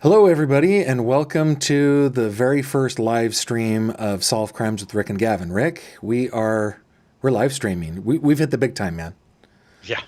Hello, everybody, and welcome to the very first live stream of Solve Crimes with Rick and Gavin. Rick, we're live streaming. We've hit the big time, man. Yeah.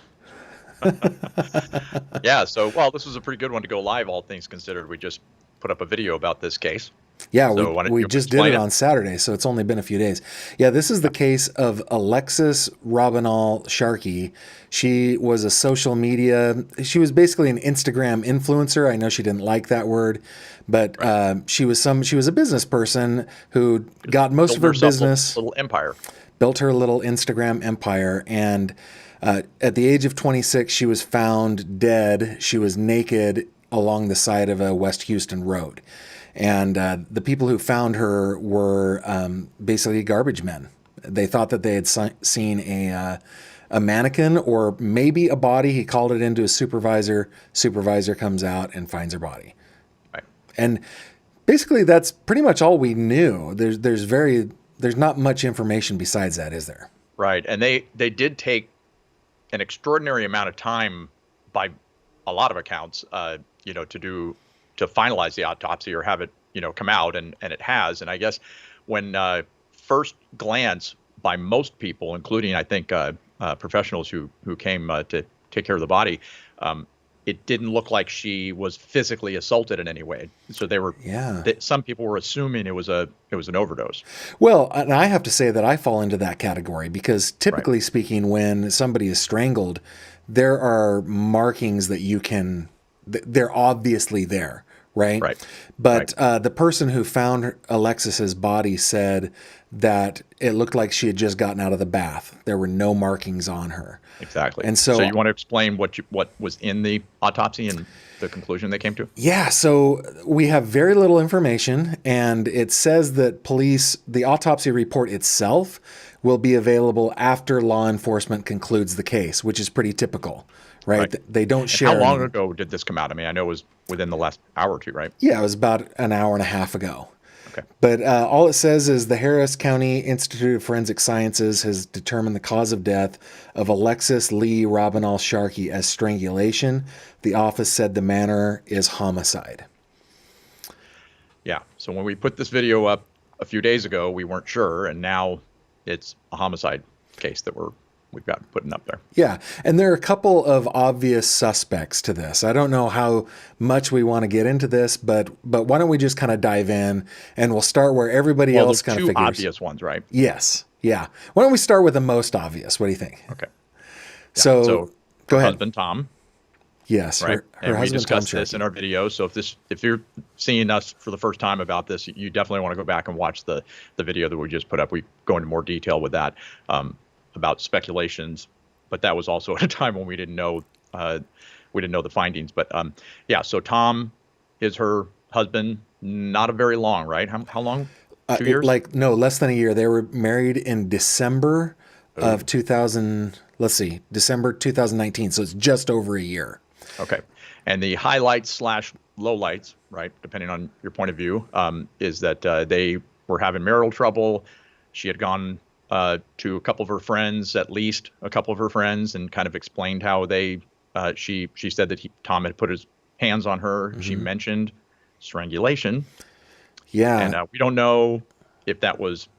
Yeah. So, this was a pretty good one to go live, all things considered. We just put up a video about this case. Yeah, So why don't we you just did explain it it? on Saturday, so it's only been a few days. Yeah, this is the case of Alexis Robinault Sharkey. She was a social media, she was basically an Instagram influencer. I know she didn't like that word, but she was a business person who got most of her Built herself business, a little empire. built her little Instagram empire, and at the age of 26, she was found dead. She was naked along the side of a West Houston road. And the people who found her were basically garbage men. They thought that they had seen a mannequin or maybe a body. He called it into his supervisor. Supervisor comes out and finds her body. Right. And basically, that's pretty much all we knew. There's not much information besides that, is there? Right. And they did take an extraordinary amount of time by a lot of accounts, to finalize the autopsy or have it, come out, and it has. And I guess when first glance by most people, including I think professionals who came to take care of the body, it didn't look like she was physically assaulted in any way. So some people were assuming it was an overdose. Well, and I have to say that I fall into that category because typically speaking, when somebody is strangled, there are markings that they're obviously there, right? Right. But the person who found Alexis's body said that it looked like she had just gotten out of the bath. There were no markings on her. Exactly. And so you want to explain what was in the autopsy and the conclusion they came to? Yeah, so we have very little information, and it says that the autopsy report itself will be available after law enforcement concludes the case, which is pretty typical, right? They don't share. How long ago did this come out? I mean, I know it was within the last hour or two, right? Yeah, it was about an hour and a half ago. Okay. But all it says is the Harris County Institute of Forensic Sciences has determined the cause of death of Alexis Leigh Robinault Sharkey as strangulation. The office said the manner is homicide. Yeah. So when we put this video up a few days ago, we weren't sure, and now it's a homicide case that we've got putting up there. Yeah, and there are a couple of obvious suspects to this. I don't know how much we want to get into this, but why don't we just kind of dive in, and we'll start where everybody else kind of figures. Two obvious ones, right? Yes. Yeah. Why don't we start with the most obvious? What do you think? Okay. Yeah. So go ahead. Husband Tom. Yes, right. Her and husband we discussed Tom this Sharkey. in our video. So if you're seeing us for the first time about this, you definitely want to go back and watch the video that we just put up. We go into more detail with that about speculations, but that was also at a time when we didn't know the findings. But so Tom is her husband. Not a very long, right? How long? 2 years? No, less than a year. They were married in December of 2000. Let's see, December 2019. So it's just over a year. Okay. And the highlights / lowlights, right, depending on your point of view, is that they were having marital trouble. She had gone to a couple of her friends, at least a couple of her friends, and kind of explained how she said that Tom had put his hands on her. Mm-hmm. She mentioned strangulation. Yeah. And we don't know if that was,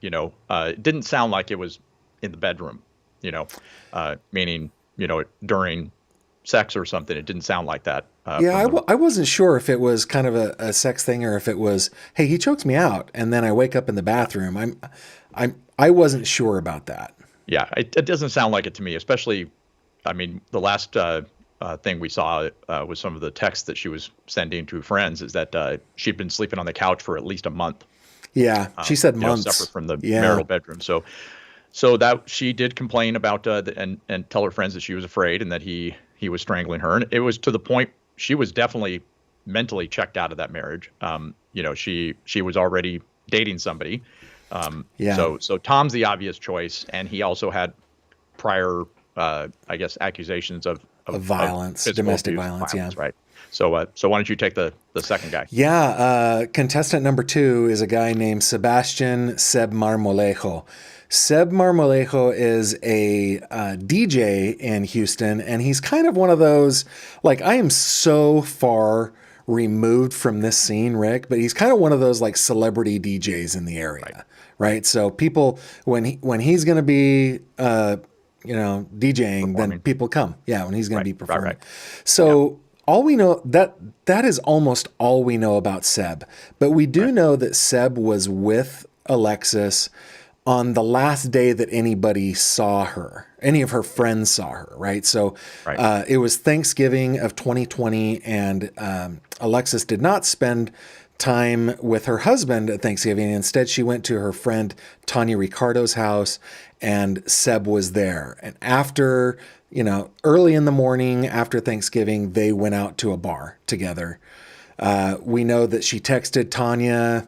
it didn't sound like it was in the bedroom, meaning, during sex or something. It didn't sound like that. I wasn't sure if it was kind of a sex thing or if it was, hey, he chokes me out and then I wake up in the bathroom. I wasn't sure about that. Yeah, it doesn't sound like it to me, especially, I mean, the last thing we saw was some of the texts that she was sending to friends is that she'd been sleeping on the couch for at least a month. Yeah, she said months. Separate from the marital bedroom. So that she did complain about and tell her friends that she was afraid and that he was strangling her. And it was to the point she was definitely mentally checked out of that marriage. She was already dating somebody. So Tom's the obvious choice, and he also had prior, accusations of violence, domestic violence. Yeah, right. So why don't you take the second guy? Yeah, contestant number 2 is a guy named Sebastian Seb Marmolejo. Seb Marmolejo is a DJ in Houston, and he's kind of one of those, like, I am so far removed from this scene, Rick, but he's kind of one of those like celebrity DJs in the area, right? So people, when he's going to be, DJing, then people come. Yeah, when he's going to be performing. So all we know, that is almost all we know about Seb. But we do know that Seb was with Alexis on the last day that anybody saw her, any of her friends saw her, right? So it was Thanksgiving of 2020, and Alexis did not spend time with her husband at Thanksgiving. Instead, she went to her friend Tanya Ricardo's house, and Seb was there. And after, early in the morning after Thanksgiving, they went out to a bar together. We know that she texted Tanya,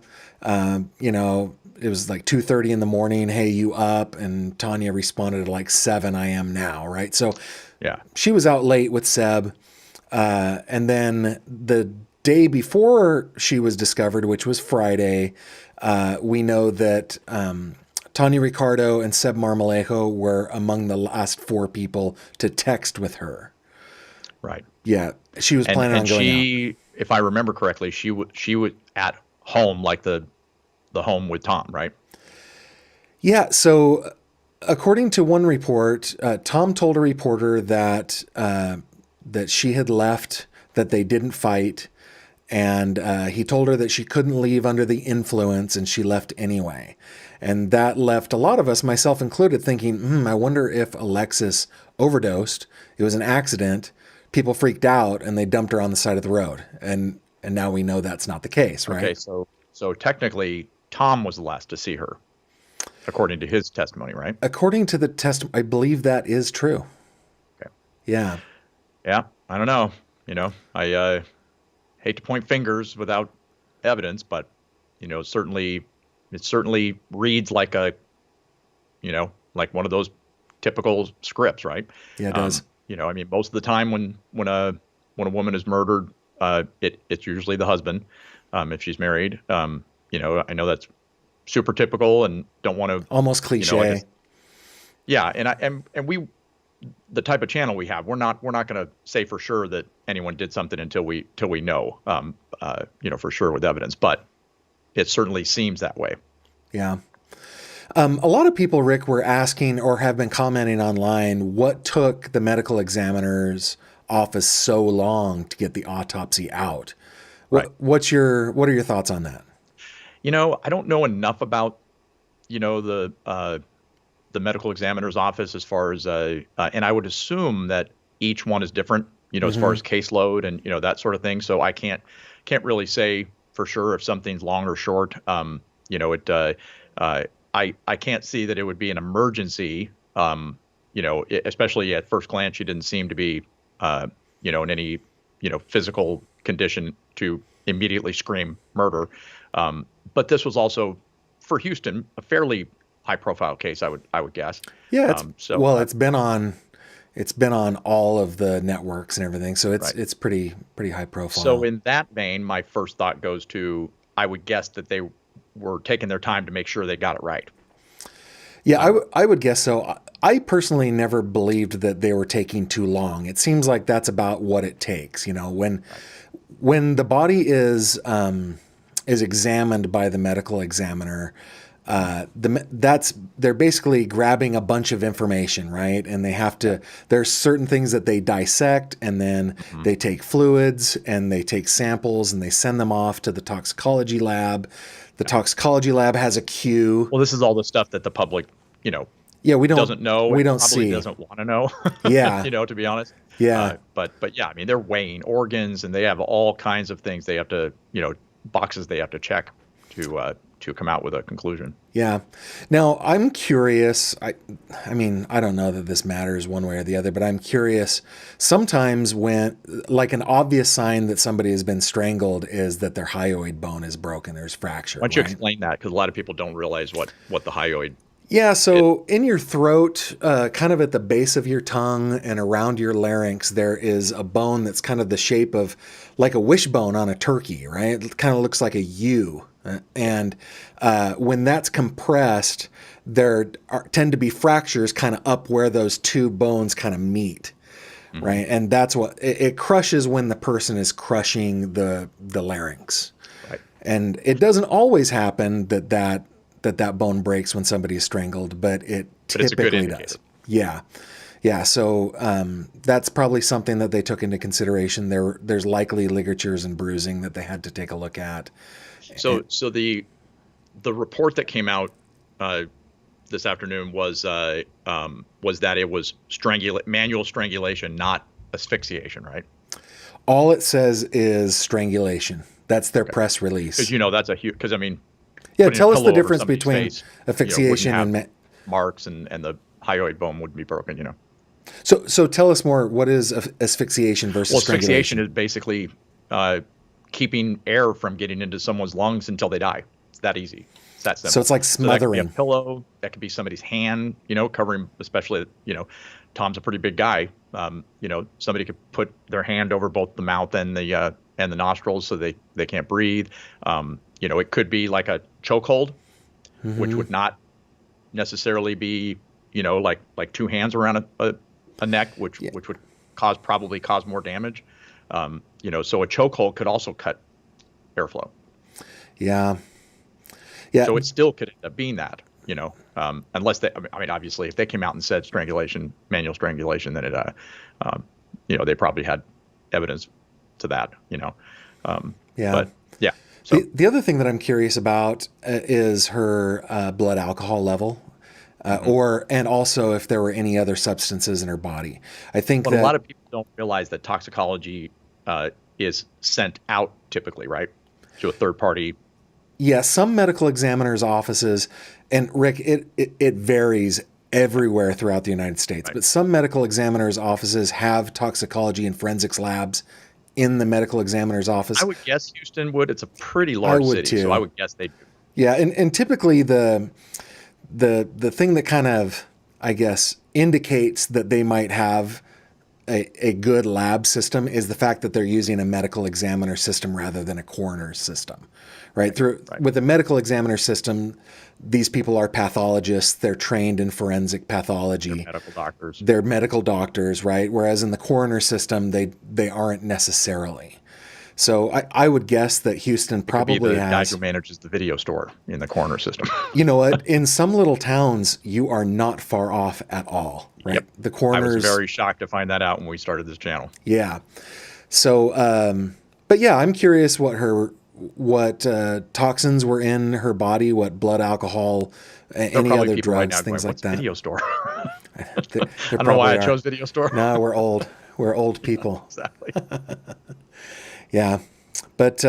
it was like 2:30 in the morning. Hey, you up? And Tanya responded at like 7, I am now. Right. So she was out late with Seb. And then the day before she was discovered, which was Friday, we know that Tanya Ricardo and Seb Marmolejo were among the last 4 people to text with her. Right. Yeah. She was planning on going out. If I remember correctly, she was at home, like the home with Tom, right? Yeah. So according to one report, Tom told a reporter that she had left, that they didn't fight. And he told her that she couldn't leave under the influence, and she left anyway. And that left a lot of us, myself included, thinking, I wonder if Alexis overdosed. It was an accident. People freaked out and they dumped her on the side of the road. And now we know that's not the case, right? Okay, so technically Tom was the last to see her, according to his testimony, right? According to the testimony, I believe that is true. Okay. Yeah. Yeah, I don't know. I hate to point fingers without evidence, but it certainly reads like like one of those typical scripts, right? Yeah, it does. Most of the time when a woman is murdered, it's usually the husband, if she's married. I know that's super typical and don't want to almost cliche. And we, the type of channel we have, we're not going to say for sure that anyone did something until we know, for sure with evidence, but it certainly seems that way. Yeah. A lot of people, Rick, were asking or have been commenting online, what took the medical examiner's office so long to get the autopsy out? Right. What are your thoughts on that? I don't know enough about, the medical examiner's office as far as, and I would assume that each one is different, as far as caseload and, that sort of thing. So I can't really say for sure if something's long or short. I can't see that it would be an emergency. Especially at first glance, she didn't seem to be, in any, physical condition to immediately scream murder. But this was also, for Houston, a fairly high-profile case, I would guess. Yeah. It's been on all of the networks and everything, so it's pretty high profile. So in that vein, my first thought goes to, I would guess that they were taking their time to make sure they got it right. Yeah, I would guess so. I personally never believed that they were taking too long. It seems like that's about what it takes. When the body is examined by the medical examiner, they're basically grabbing a bunch of information, right? And they have to, there's certain things that they dissect, and then they take fluids and they take samples and they send them off to the toxicology lab. The toxicology lab has a queue. Well, this is all the stuff that the public, we doesn't know. We don't probably see. Doesn't want to know. Yeah. To be honest. Yeah. But yeah, they're weighing organs and they have all kinds of things they have to, boxes they have to check to come out with a conclusion. Yeah. Now, I'm curious. I don't know that this matters one way or the other, but I'm curious. Sometimes when, like, an obvious sign that somebody has been strangled is that their hyoid bone is broken. There's fracture. Why don't you explain that? Because a lot of people don't realize what the hyoid. Yeah. So in your throat, kind of at the base of your tongue and around your larynx, there is a bone that's kind of the shape of like a wishbone on a turkey, right? It kind of looks like a U. And when that's compressed, there tend to be fractures kind of up where those two bones kind of meet, right? And that's what it crushes when the person is crushing the larynx. Right. And it doesn't always happen that bone breaks when somebody is strangled, but it But it's a good typically indicator. does. Yeah. Yeah. So that's probably something that they took into consideration. There's likely ligatures and bruising that they had to take a look at. So the report that came out this afternoon was that it was manual strangulation, not asphyxiation, right? All it says is strangulation. That's their press release. Because that's a huge. Because I mean, Yeah, putting a tell us pillow the over difference somebody's between face, asphyxiation wouldn't and have marks, and the hyoid bone would be broken. So tell us more. What is asphyxiation versus Asphyxiation strangulation? is basically keeping air from getting into someone's lungs until they die. It's that easy. It's that simple. So it's like So that could be smothering. a pillow. That could be somebody's hand, covering, especially, Tom's a pretty big guy. Somebody could put their hand over both the mouth and the nostrils so they can't breathe. It could be like a chokehold, which would not necessarily be, like two hands around a neck, which would probably cause more damage. So a chokehold could also cut airflow. Yeah. Yeah. So it still could end up being that, unless obviously if they came out and said manual strangulation, then they probably had evidence to that, Yeah. But yeah. So The other thing that I'm curious about is her blood alcohol level, and also if there were any other substances in her body. I think a lot of people don't realize that toxicology is sent out typically, right, to a third party. Yeah, some medical examiners' offices, and Rick, it varies everywhere throughout the United States, Right. but some medical examiners' offices have toxicology and forensics labs in the medical examiner's office. I would guess Houston would. It's a pretty large would city, too. so I would guess they do. Yeah, and typically the thing that kind of, I guess, indicates that they might have a good lab system is the fact that they're using a medical examiner system rather than a coroner's system, right? With a medical examiner system, these people are pathologists. They're trained in forensic pathology. They're medical doctors. They're medical doctors, right? Whereas in the coroner system, they aren't necessarily. So I would guess that Houston probably the guy has. who manages the video store in the coroner system. You know what? In some little towns, you are not far off at all, right? Yep. The coroners. I was very shocked to find that out when we started this channel. Yeah. So, but yeah, I'm curious what toxins were in her body, what blood alcohol, any other drugs, things like that. Video store. There I don't know why I chose video store. No, we're old. We're old people. Exactly. Yeah. But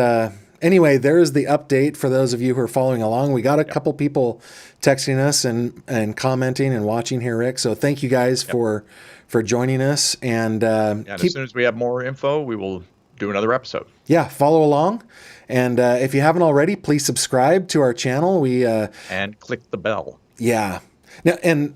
anyway, there's the update for those of you who are following along. We got a couple people texting us and commenting and watching here, Rick. So thank you guys for joining us. And, as soon as we have more info, we will do another episode. Yeah, follow along. And if you haven't already, please subscribe to our channel. And click the bell. Yeah. Now, and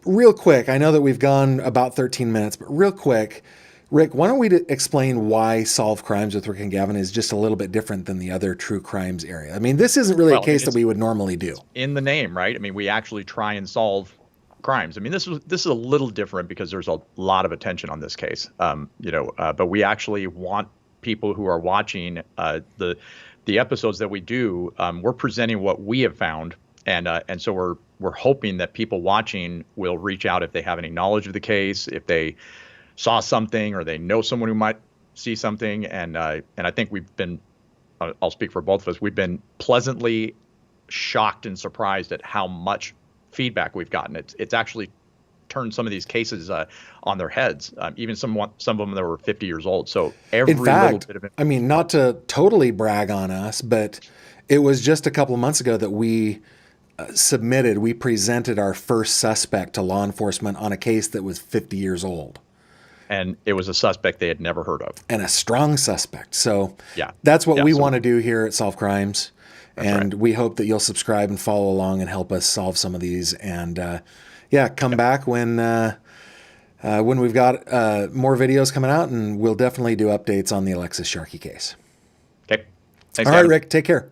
real quick, I know that we've gone about 13 minutes, but real quick, Rick, why don't we explain why Solve Crimes with Rick and Gavin is just a little bit different than the other true crimes area? I mean, this isn't really a case that we would normally do. In the name, right? I mean, we actually try and solve crimes. I mean, this is a little different because there's a lot of attention on this case. But we actually want people who are watching the episodes that we do. We're presenting what we have found, and so we're hoping that people watching will reach out if they have any knowledge of the case, if they saw something or they know someone who might see something. And I think we've been, I'll speak for both of us, we've been pleasantly shocked and surprised at how much feedback we've gotten. It's actually turned some of these cases on their heads, even some of them that were 50 years old. So every In fact, little bit of it. I mean, not to totally brag on us, but it was just a couple of months ago that we presented our first suspect to law enforcement on a case that was 50 years old. And it was a suspect they had never heard of. And a strong suspect. So yeah, that's what we want to do here at Solve Crimes. And right. we hope that you'll subscribe and follow along and help us solve some of these. And come back when we've got more videos coming out, and we'll definitely do updates on the Alexis Sharkey case. Okay. Thanks, All right, Gavin. Rick, take care.